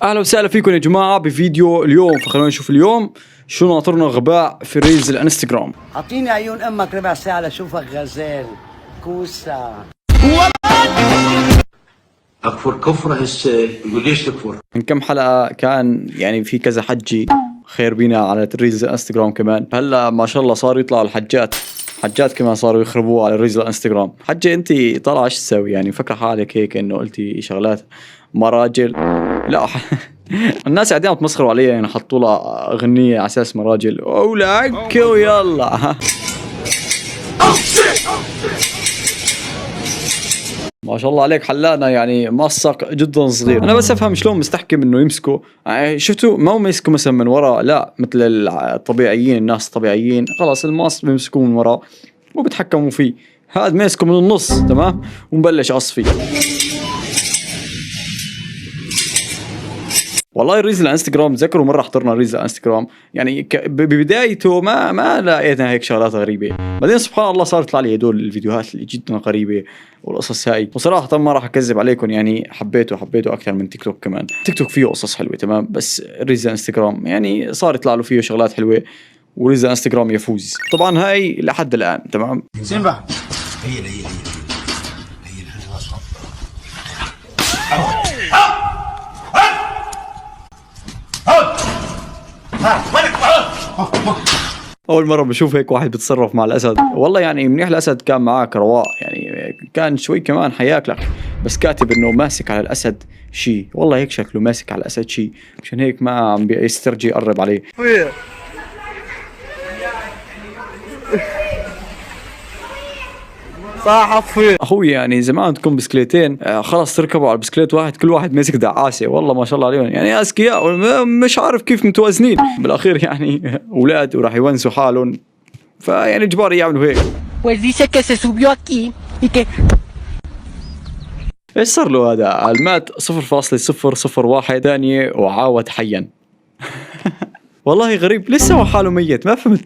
اهلا وسهلا فيكم يا جماعه بفيديو اليوم. فخلونا نشوف اليوم شو ناطرنا غباء في ريلز الانستغرام. اعطيني عيون امك ربع ساعه لاشوفك غزال كوسه. اكفر كفره هسه يقول ليش تكفر؟ من كم حلقه كان يعني في كذا حجي خير بينا على ريلز الانستغرام كمان. هلا ما شاء الله صاروا يطلعوا الحجات كمان صاروا يخربوها على ريلز الانستغرام. حجه انت طالعه ايش تسوي يعني؟ فكره حالك هيك انه قلتي شغلات ما راجل؟ لا الناس قاعدين يتمسخروا علي يعني حطوا لها اغنيه على اساس مراجل ولك ويلا. ما شاء الله عليك حلانا يعني مصق جدا صغير. انا بس افهم شلون مستحكم انه يمسكوا يعني شفتوا ما مسكوا مثلا من وراء، لا مثل الطبيعيين الناس الطبيعيين خلاص الماس بيمسكوه من وراء وبتحكموا فيه. هذا ماسكه من النص تمام ومبلش اصفي. والله ريلز الانستغرام تذكروا مره حضرنا ريلز الانستغرام يعني ببدايته ما لقينا هيك شغلات غريبه، بعدين سبحان الله صارت تطلع لي هدول الفيديوهات اللي جدا غريبه والقصص هاي. وصراحه ما راح اكذب عليكم يعني حبيته اكثر من تيك توك كمان. تيك توك فيه قصص حلوه تمام، بس ريلز الانستغرام يعني صار يطلع له فيه شغلات حلوه وريلز الانستغرام يفوز. طبعا هاي لحد الان تمام. سيمبا هي أول مرة بشوف هيك واحد بيتصرف مع الأسد. والله يعني منيح الأسد كان معاه رواق يعني كان شوي كمان حياكلك، بس كاتب إنه ماسك على الأسد شي. والله هيك شكله ماسك على الأسد شي، مشان هيك ما عم بيسترجي يقرب عليه. صح اخوي يعني زمان تكون بسكليتين خلص تركبوا على بسكليت واحد كل واحد ماسك دعاسه. والله ما شاء الله عليهم يعني اذكياء مش عارف كيف متوازنين بالاخير يعني اولاد وراح يونسوا حالهم فيعني اجباري يعملوا هيك. Pues dice que se subió aquí y que ايش صار له هذا؟ المات 0.001 ثانيه وعاود حيا. والله غريب لسه هو حاله ميت ما فهمت.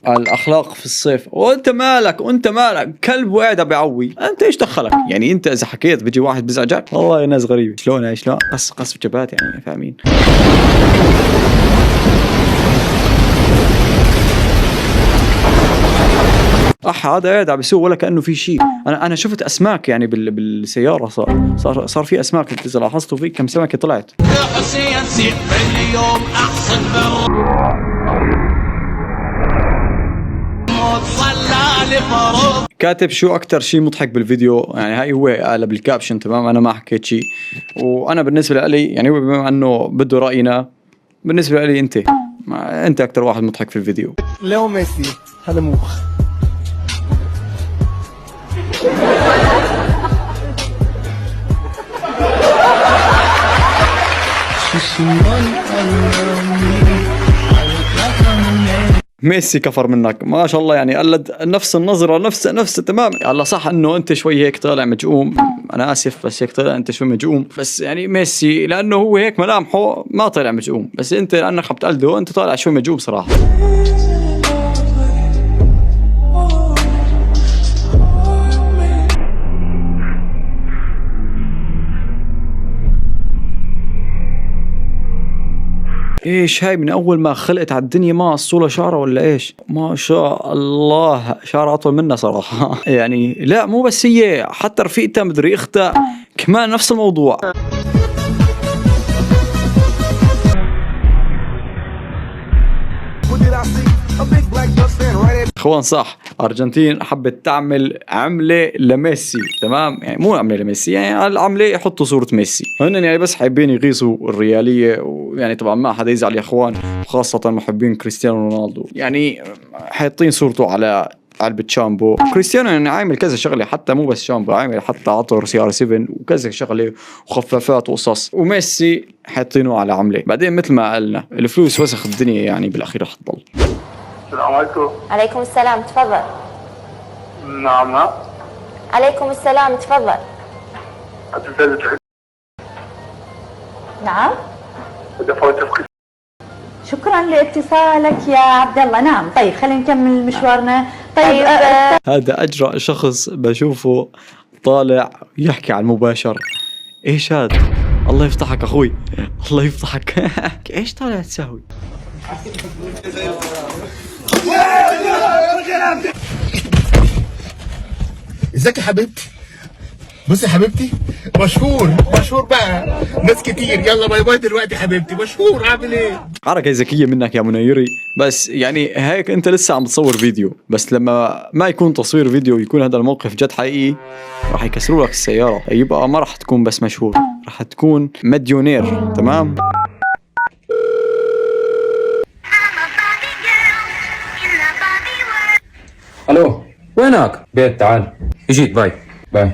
الاخلاق في الصيف وانت مالك كلب وقاعد بيعوي، انت ايش دخلك يعني؟ انت اذا حكيت بيجي واحد بزعجك. والله يا ناس غريبه شلون قص جبات يعني فاهمين. هذا قاعد عم بيسوق ولا كانه في شيء. انا شفت اسماك يعني بالسياره صار في اسماك. اذا لاحظتوا في كم سمكه طلعت. يا حسين سيب اليوم احسن من كاتب شو اكتر شيء مضحك بالفيديو يعني. هاي هو قال بالكابشن تمام. انا ما حكيت شيء. وانا بالنسبه لي يعني هو بما انه بده راينا بالنسبه لي انت اكتر واحد مضحك في الفيديو. ليو ميسي هذا موخ. ميسي كفر منك ما شاء الله يعني قلد نفس النظرة نفس تمام. الله صح انه انت شوي هيك طالع مجؤوم، انا اسف بس هيك طالع انت شوي مجؤوم، بس يعني ميسي لانه هو هيك ملامحه ما طالع مجؤوم، بس انت لانك عم تقلده انت طالع شوي مجؤوم صراحة. ايش هاي من اول ما خلقت على الدنيا ما قصوا شعره ولا ايش؟ ما شاء الله شعر اطول منها صراحه. يعني لا مو بس هي حتى رفيقتها مدري اختها كمان نفس الموضوع. اخوان صح ارجنتين حبت تعمل عمله لميسي تمام، يعني مو عمله لميسي يعني العمله يحطوا صوره ميسي. هن يعني بس حابين يغيظوا الرياليه، ويعني طبعا ما حدا يزعل يا اخوان، وخاصه محبين كريستيانو رونالدو يعني حاطين صورته على علبة شامبو. كريستيانو يعني عامل كذا شغله، حتى مو بس شامبو، عامل حتى عطر CR7 وكذا شغله وخفافات وقصص. وميسي حاطينه على عمله. بعدين مثل ما قلنا الفلوس وسخ الدنيا يعني بالاخير رح تضل. السلام عليكم. عليكم السلام تفضل. نعم. عليكم السلام تفضل. نعم. شكرا لاتصالك يا عبد الله. نعم طيب خلينا نكمل مشوارنا طيب هذا أجرأ شخص بشوفه طالع يحكي على المباشر. ايش هذا؟ الله يفتحك اخوي، الله يفتحك. ايش طالع تسوي؟ ازيك يا حبيبتي؟ بصي يا حبيبتي، مشهور بقى، ناس كتير. يلا باي باي دلوقتي حبيبتي، مشهور. عامل ايه؟ حركة ذكية منك يا منيري، بس يعني هيك انت لسه عم تصور فيديو، بس لما ما يكون تصوير فيديو يكون هذا الموقف جد حقيقي راح يكسروا لك السيارة. يبقى ما راح تكون بس مشهور، راح تكون مليونير. تمام؟ الو وينك؟ بيت تعال اجيت. باي باي.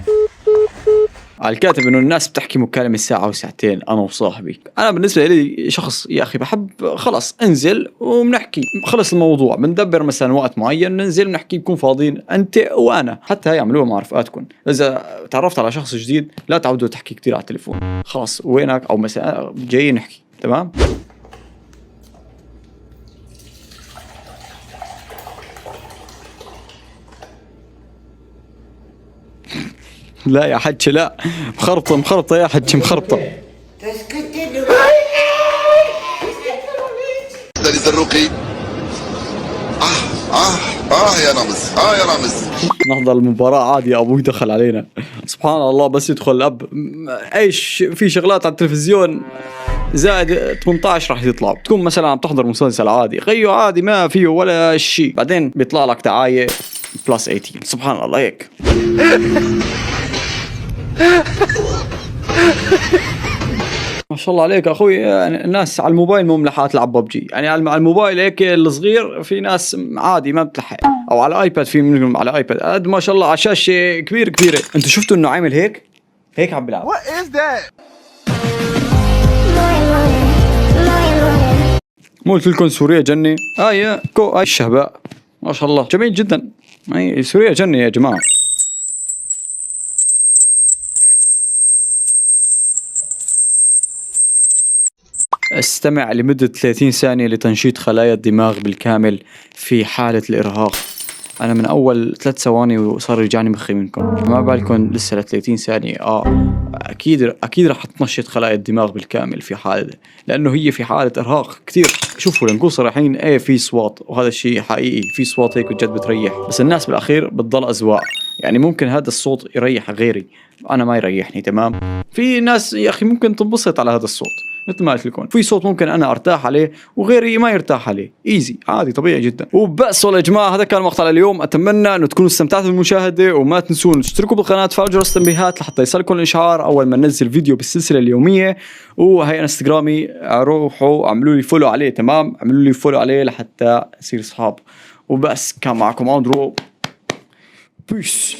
على الكاتب انه الناس بتحكي مكالمة ساعة وساعتين انا وصاحبي. انا بالنسبة لي شخص يا اخي بحب خلص انزل وبنحكي، خلص الموضوع، بندبر مثلا وقت معين ننزل بنحكي، نكون فاضيين انت وانا. حتى هي عملوها مع رفقاتكم، اذا تعرفت على شخص جديد لا تعودوا تحكي كتير على التليفون، خلص وينك او مثلا جايين نحكي. تمام؟ لا يا حج لا، مخربطة يا حج، مخربطة. الرقي. يا رامز، يا رامز. نحضر المباراة عادي، ابوي دخل علينا سبحان الله، بس يدخل الاب ايش في شغلات على التلفزيون زائد 18 راح يطلع. تكون مثلا عم تحضر مسلسل عادي غيو عادي ما فيه ولا شيء، بعدين بيطلع لك دعاية بلس 18. سبحان الله هيك. ما شاء الله عليك اخوي، يعني الناس على الموبايل مو ملحقة تلعب ببجي، يعني على الموبايل هيك الصغير في ناس عادي ما بتلحق، او على الايباد في منهم على ايباد قد ما شاء الله على شاشة كبيرة. انتوا شفتوا انه عامل هيك عم بيلعب. مو قلت لكم سوريا جنة؟ يا كو الشهباء ما شاء الله جميل جدا. سوريا جنة يا جماعة. استمع لمدة 30 ثانية لتنشيط خلايا الدماغ بالكامل في حالة الإرهاق. أنا من أول 3 ثواني وصار يرجعني مخي منكم، ما بالكم لسه ل 30 ثانية. أكيد راح تنشط خلايا الدماغ بالكامل في حالة، لأنه هي في حالة إرهاق كتير. شوفوا لنكون صريحين، في صوت، وهذا الشيء حقيقي، في صوت هيك بجد بتريح، بس الناس بالأخير بتضل أذواق. يعني ممكن هذا الصوت يريح غيري، أنا ما يريحني. تمام؟ في ناس يا أخي ممكن تنبسط على هذا الصوت، مثل ما قلت لكم في صوت ممكن انا ارتاح عليه وغيري ما يرتاح عليه، ايزي عادي طبيعي جدا. وبس والله يا جماعه هذا كان مقطع اليوم، اتمنى انه تكونوا استمتعتوا بالمشاهده، وما تنسون تشتركوا بالقناه وتفعلوا جرس التنبيهات لحتى يصلكم الاشعار اول ما ننزل فيديو بالسلسله اليوميه. وهي انستغرامي، روحوا اعملوا لي فولو عليه. تمام؟ اعملوا لي فولو عليه لحتى نصير اصحاب. وبس كان معكم اندرو، بيس.